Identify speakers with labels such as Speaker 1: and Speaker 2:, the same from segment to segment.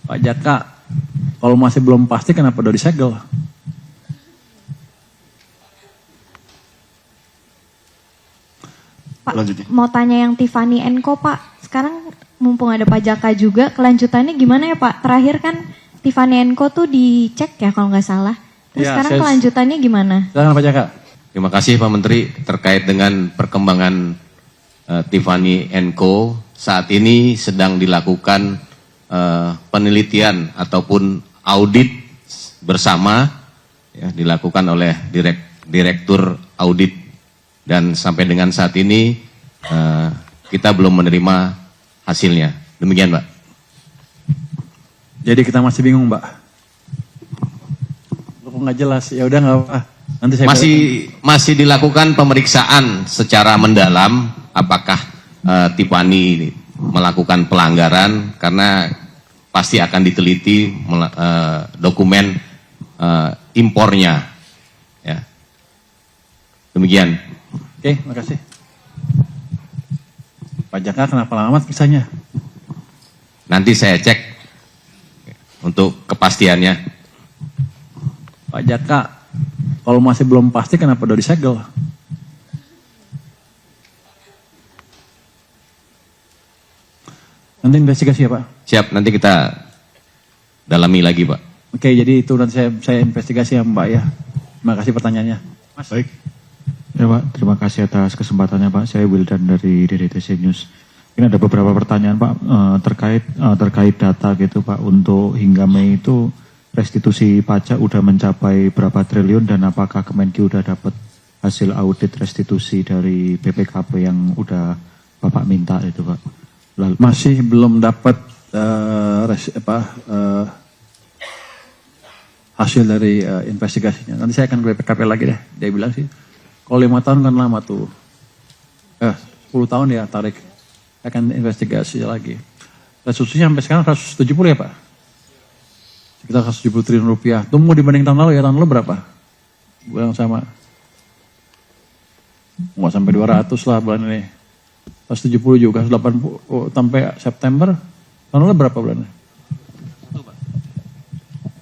Speaker 1: Pak Jaka, kalau masih belum pasti kenapa udah disegel?
Speaker 2: Pak, lanjutin.
Speaker 3: Mau tanya yang Tiffany & Co Pak, sekarang mumpung ada Pak Jaka juga, kelanjutannya gimana ya Pak? Terakhir kan Tiffany & Co tuh dicek ya kalau nggak salah. Terus sekarang kelanjutannya gimana?
Speaker 1: Silakan Pak Jaka.
Speaker 4: Terima kasih Pak Menteri terkait dengan perkembangan Tiffany & Co. Saat ini sedang dilakukan penelitian ataupun audit bersama ya, dilakukan oleh Direktur Audit dan sampai dengan saat ini kita belum menerima hasilnya. Demikian Pak.
Speaker 1: Jadi kita masih bingung Mbak. Kok nggak jelas? Ya udah nggak apa. Nanti saya
Speaker 4: masih dilakukan pemeriksaan secara mendalam apakah Tiffany melakukan pelanggaran karena pasti akan diteliti dokumen impornya. Ya. Demikian.
Speaker 1: Oke, makasih. Pak Jaka kenapa lama kisahnya?
Speaker 4: Nanti saya cek untuk kepastiannya.
Speaker 1: Pak Jaka, kalau masih belum pasti kenapa udah disegel? Nanti investigasi ya Pak?
Speaker 4: Siap, nanti kita dalami lagi Pak.
Speaker 1: Oke, jadi itu nanti saya investigasi ya Mbak ya. Terima kasih pertanyaannya. Mas.
Speaker 2: Baik.
Speaker 5: Ya Pak, terima kasih atas kesempatannya Pak. Saya Wildan dari DDTC News. Ini ada beberapa pertanyaan Pak terkait data gitu Pak. Untuk hingga Mei itu restitusi pajak udah mencapai berapa triliun dan apakah Kemenkyu udah dapat hasil audit restitusi dari BPKP yang udah Bapak minta itu Pak? Lalu,
Speaker 1: masih belum dapat hasil dari investigasinya. Nanti saya akan ke BPKP lagi deh. Dia bilang sih, kalau 5 tahun kan lama tuh. 10 tahun ya tarik. Saya akan investigasi lagi. Restitusinya sampai sekarang 170 ya Pak? Sekitar 170 triliun rupiah. Itu mau dibanding tahun lalu ya, tahun lalu berapa? Bulan sama. Mau sampai 200 lah bulan ini. 170 juga, 180 sampai September. Tahun lalu berapa bulannya?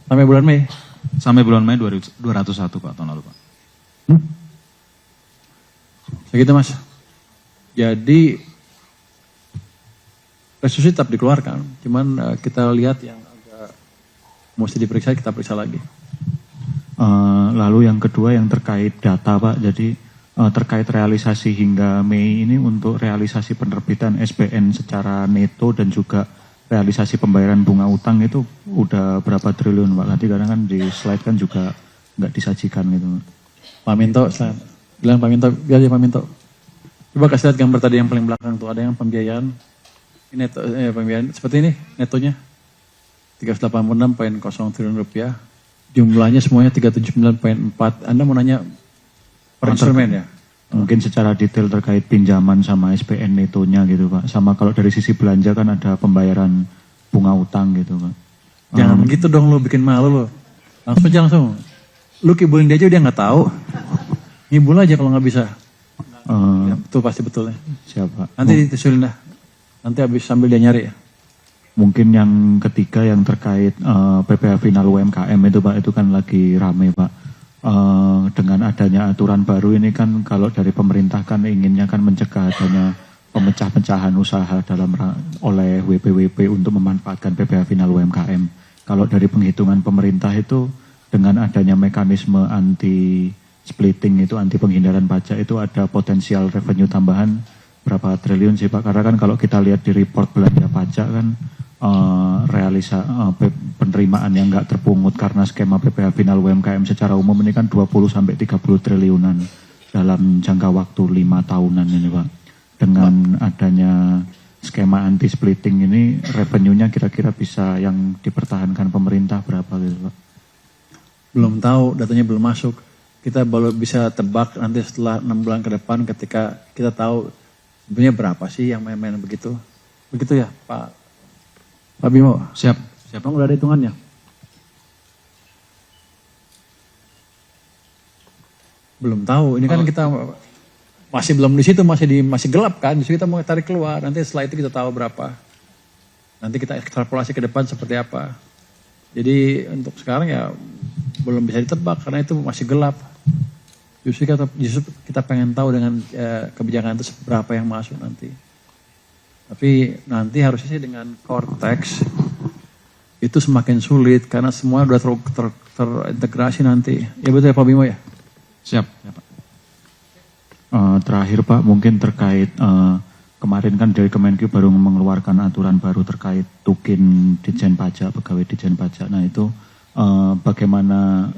Speaker 1: Sampai bulan Mei?
Speaker 5: sampai bulan Mei 201 Pak tahun lalu Pak.
Speaker 1: Segitu Mas. Jadi restitusi tetap dikeluarkan, cuman kita lihat yang agak mesti diperiksa, kita periksa lagi.
Speaker 5: Lalu yang kedua yang terkait data Pak, jadi terkait realisasi hingga Mei ini untuk realisasi penerbitan SBN secara neto dan juga realisasi pembayaran bunga utang itu udah berapa triliun Pak? Nanti kadang kan di slide kan juga nggak disajikan gitu.
Speaker 1: Pak Minto, bilang Pak Minto, biar aja Pak Minto. Coba kasih lihat gambar tadi yang paling belakang tuh, ada yang pembiayaan. Ini neto, pembiayaan seperti ini netonya 386,0 triliun rupiah. Jumlahnya semuanya 379,4. Anda mau nanya per instrumen ya?
Speaker 5: Mungkin secara detail terkait pinjaman sama SPN netonya gitu Pak. Sama kalau dari sisi belanja kan ada pembayaran bunga utang gitu Pak.
Speaker 1: Jangan begitu dong, lu bikin malu lo. Langsung aja langsung. Lu kibulin dia aja dia nggak tahu. Ngibul aja kalau nggak bisa. Ya, betul pasti betul ya.
Speaker 5: Siapa?
Speaker 1: Nanti disusulin dah. Nanti habis sambil dia nyari ya.
Speaker 5: Mungkin yang ketiga yang terkait PPh final UMKM itu Pak, itu kan lagi rame Pak. Dengan adanya aturan baru ini kan kalau dari pemerintah kan inginnya kan mencegah adanya pemecah-pecahan usaha oleh WP-WP untuk memanfaatkan PPh final UMKM. Kalau dari penghitungan pemerintah itu dengan adanya mekanisme anti splitting itu, anti penghindaran pajak itu ada potensial revenue tambahan berapa triliun sih Pak? Karena kan kalau kita lihat di report belanja pajak kan penerimaan yang nggak terpungut karena skema PPh final UMKM secara umum ini kan 20-30 triliunan dalam jangka waktu 5 tahunan ini Pak. Dengan adanya skema anti splitting ini revenue-nya kira-kira bisa yang dipertahankan pemerintah berapa gitu Pak?
Speaker 1: Belum tahu, datanya belum masuk. Kita baru bisa tebak nanti setelah 6 bulan ke depan ketika kita tahu sebenarnya berapa sih yang main-main begitu. Begitu ya Pak Bimo?
Speaker 5: Siap.
Speaker 1: Siapa udah ada hitungannya? Belum tahu. Ini kan kita masih belum di situ, masih gelap kan. Jadi kita mau tarik keluar. Nanti setelah itu kita tahu berapa. Nanti kita ekstrapolasi ke depan seperti apa. Jadi untuk sekarang ya belum bisa ditebak karena itu masih gelap. Justru kita pengen tahu dengan kebijakan itu berapa yang masuk nanti. Tapi nanti harusnya sih dengan Cortex itu semakin sulit karena semua sudah terintegrasi nanti. Ya betul ya Pak Bimo ya?
Speaker 5: Siap. Ya, Pak. Terakhir Pak, mungkin terkait kemarin kan dari Kemenkeu baru mengeluarkan aturan baru terkait tukin Ditjen Pajak, pegawai Ditjen Pajak. Nah itu bagaimana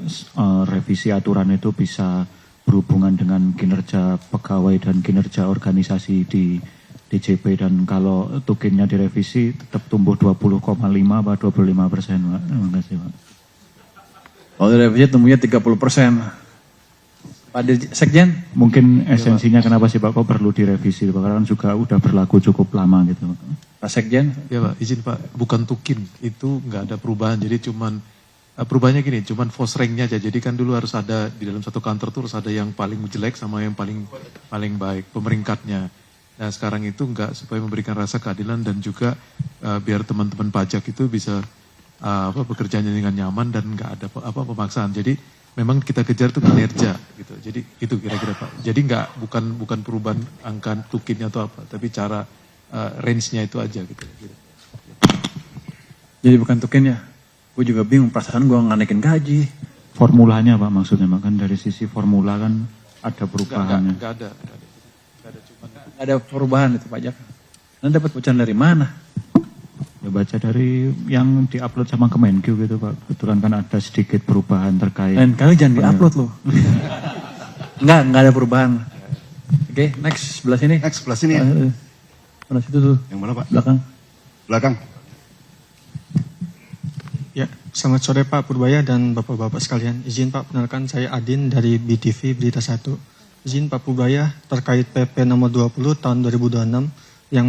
Speaker 5: revisi aturan itu bisa berhubungan dengan kinerja pegawai dan kinerja organisasi di DJP, dan kalau tukinnya direvisi tetap tumbuh 20,5 atau 25%, Pak. Terima kasih, Pak.
Speaker 1: Kalau direvisi tumbuhnya 30%. Pak Sekjen?
Speaker 5: Mungkin esensinya kenapa sih Pak kok perlu direvisi, Pak? Karena juga udah berlaku cukup lama gitu, Pak.
Speaker 1: Pak Sekjen?
Speaker 2: Ya Pak, izin Pak, bukan tukin, itu nggak ada perubahan, jadi cuman perubahannya gini, cuman force rank-nya aja. Jadi kan dulu harus ada di dalam satu kantor tuh harus ada yang paling jelek sama yang paling baik, pemeringkatnya. Nah sekarang itu enggak, supaya memberikan rasa keadilan dan juga biar teman-teman pajak itu bisa bekerjanya dengan nyaman dan enggak ada pemaksaan. Jadi memang kita kejar tuh kinerja gitu. Jadi itu kira-kira Pak. Jadi bukan perubahan angka tukinnya atau apa, tapi cara range-nya itu aja gitu.
Speaker 1: Jadi bukan tukinnya. Gue juga bingung, perasaan gue ngenakin gaji.
Speaker 5: Formulanya Pak maksudnya, Pak, kan dari sisi formula kan ada perubahannya.
Speaker 2: Enggak ada.
Speaker 1: Nggak ada perubahan itu pajak. Anda dapat bocoran dari mana?
Speaker 5: Ya baca dari yang diupload sama Kemenkeu gitu Pak. Kebetulan kan ada sedikit perubahan terkait.
Speaker 1: Lain kali jangan diupload loh. Nggak ada perubahan. Oke, next sebelah sini.
Speaker 6: Next sebelah sini ya.
Speaker 1: Sebelah situ tuh.
Speaker 6: Yang mana Pak?
Speaker 1: Belakang.
Speaker 7: Ya, selamat sore Pak Purbaya dan Bapak-Bapak sekalian. Izin Pak, perkenalkan saya Adin dari BTV Berita 1. Izin Pak Purbaya terkait PP nomor 20 tahun 2026 yang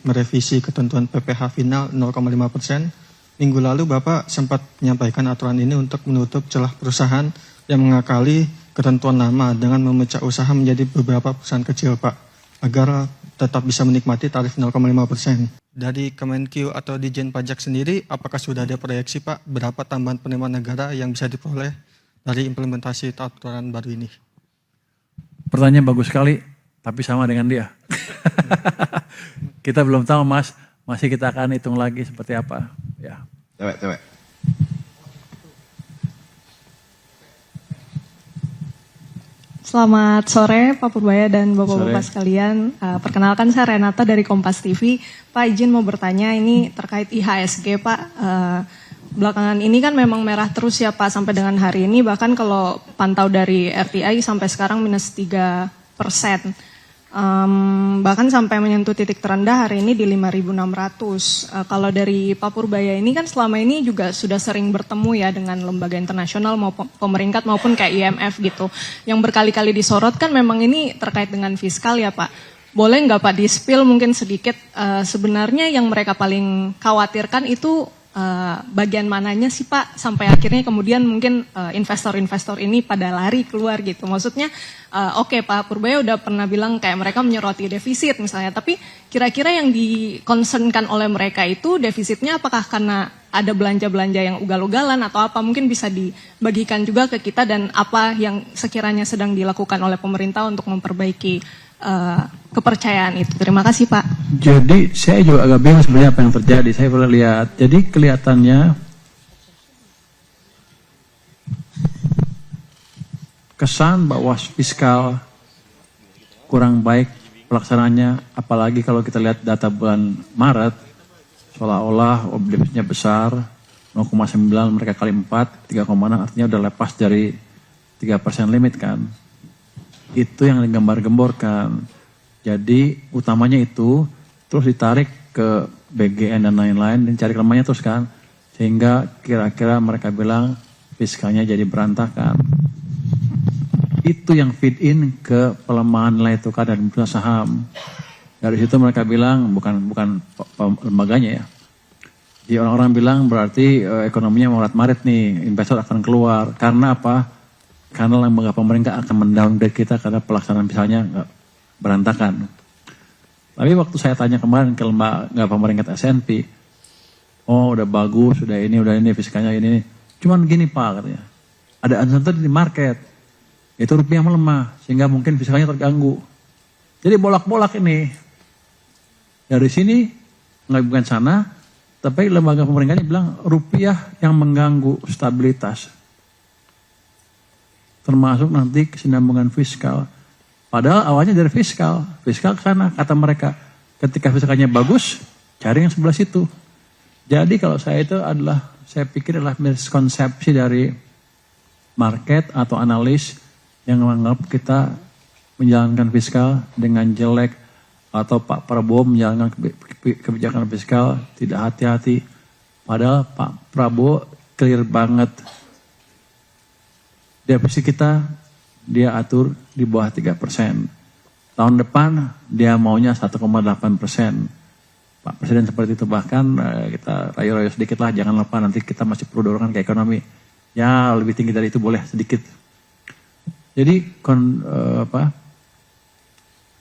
Speaker 7: merevisi ketentuan PPh final 0,5%. Minggu lalu Bapak sempat menyampaikan aturan ini untuk menutup celah perusahaan yang mengakali ketentuan lama dengan memecah usaha menjadi beberapa perusahaan kecil Pak, agar tetap bisa menikmati tarif 0,5%. Dari Kemenkeu atau Ditjen Pajak sendiri, apakah sudah ada proyeksi Pak berapa tambahan penerimaan negara yang bisa diperoleh dari implementasi aturan baru ini?
Speaker 1: Pertanyaan bagus sekali, tapi sama dengan dia. Kita belum tahu Mas, masih kita akan hitung lagi seperti apa. Ya.
Speaker 6: Cewek.
Speaker 8: Selamat sore Pak Purbaya dan Bapak-Bapak sekalian. Perkenalkan saya Renata dari Kompas TV. Pak izin mau bertanya ini terkait IHSG Pak. Belakangan ini kan memang merah terus ya Pak sampai dengan hari ini. Bahkan kalau pantau dari RTI sampai sekarang minus 3%. Bahkan sampai menyentuh titik terendah hari ini di 5.600. Kalau dari Pak Purbaya ini kan selama ini juga sudah sering bertemu ya dengan lembaga internasional maupun pemeringkat maupun kayak IMF gitu. Yang berkali-kali disorot kan memang ini terkait dengan fiskal ya Pak. Boleh nggak Pak di-spill mungkin sedikit sebenarnya yang mereka paling khawatirkan itu bagian mananya sih Pak sampai akhirnya kemudian mungkin investor-investor ini pada lari keluar gitu. Maksudnya oke, Pak Purbaya udah pernah bilang kayak mereka menyoroti defisit misalnya, tapi kira-kira yang di-concernkan oleh mereka itu defisitnya apakah karena ada belanja-belanja yang ugal-ugalan atau apa, mungkin bisa dibagikan juga ke kita dan apa yang sekiranya sedang dilakukan oleh pemerintah untuk memperbaiki kepercayaan itu. Terima kasih Pak.
Speaker 1: Jadi saya juga agak bingung sebenarnya apa yang terjadi. Saya pernah lihat. Jadi kelihatannya kesan bahwa fiskal kurang baik pelaksanaannya. Apalagi kalau kita lihat data bulan Maret, seolah-olah defisitnya besar, 0,9 mereka kali 4, 3,6 artinya udah lepas dari 3% limit kan. Itu yang digambar-gemborkan. Jadi utamanya itu terus ditarik ke BGN dan lain-lain dan cari kelemahannya terus kan. Sehingga kira-kira mereka bilang fiskalnya jadi berantakan. Itu yang feed in ke pelemahan nilai tukar dan bursa saham. Dari situ mereka bilang bukan lembaganya ya. Jadi orang-orang bilang berarti ekonominya morat-marit nih, investor akan keluar. Karena apa? Karena lembaga pemerintah akan mendowngrade kita karena pelaksanaan misalnya nggak berantakan. Tapi waktu saya tanya kemarin ke lembaga pemerintah S&P, Oh udah bagus, udah ini fiskalnya ini. Cuman gini Pak katanya, ada uncertainty di market, itu rupiah melemah sehingga mungkin fiskalnya terganggu. Jadi bolak-bolak ini dari sini nggak bukan sana, tapi lembaga pemerintahnya bilang rupiah yang mengganggu stabilitas, termasuk nanti kesinambungan fiskal. Padahal awalnya dari fiskal ke sana kata mereka. Ketika fiskalnya bagus, cari yang sebelah situ. Jadi kalau saya itu saya pikir adalah miskonsepsi dari market atau analis yang menganggap kita menjalankan fiskal dengan jelek atau Pak Prabowo menjalankan kebijakan fiskal tidak hati-hati. Padahal Pak Prabowo clear banget. Defisit kita dia atur di bawah 3%. Tahun depan dia maunya 1,8%. Pak Presiden seperti itu, bahkan kita rayu-rayu sedikit lah, jangan lupa nanti kita masih perlu dorongan ke ekonomi. Ya lebih tinggi dari itu boleh sedikit. Jadi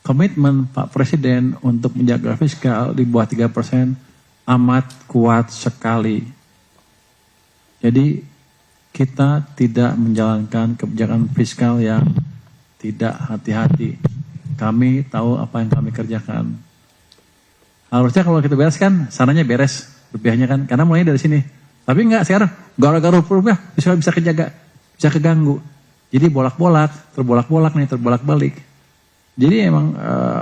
Speaker 1: komitmen Pak Presiden untuk menjaga fiskal di bawah 3% amat kuat sekali. Jadi kita tidak menjalankan kebijakan fiskal yang tidak hati-hati. Kami tahu apa yang kami kerjakan. Harusnya kalau kita bereskan, sananya beres rupiahnya kan, karena mulainya dari sini. Tapi enggak, sekarang gara-gara rupiah bisa kejaga, bisa keganggu. Jadi terbolak-bolak terbolak-balik. Jadi emang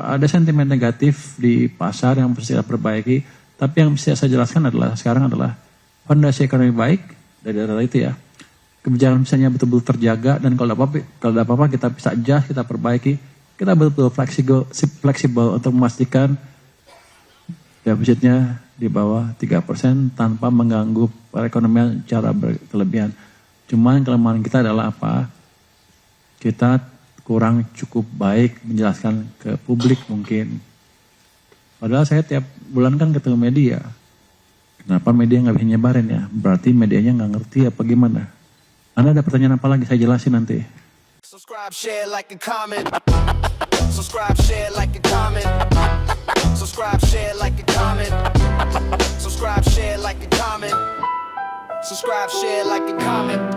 Speaker 1: ada sentimen negatif di pasar yang mesti kita perbaiki. Tapi yang bisa saya jelaskan sekarang adalah fondasi ekonomi baik dari data itu ya. Kebijakan misalnya betul-betul terjaga, dan kalau ada apa-apa kita bisa adjust, kita perbaiki. Kita betul-betul fleksibel untuk memastikan defisitnya di bawah 3% tanpa mengganggu perekonomian secara berkelebihan. Cuman kelemahan kita adalah apa? Kita kurang cukup baik menjelaskan ke publik mungkin. Padahal saya tiap bulan kan ketemu media. Kenapa media nggak bisa nyebarin ya? Berarti medianya nggak ngerti apa gimana? Anda ada pertanyaan apa lagi? Saya jelasin nanti.
Speaker 6: Subscribe, share, like, and comment. Subscribe, share, like, and comment. Subscribe, share, like, and comment. Subscribe, share, like, and comment. Subscribe, share, like, and comment.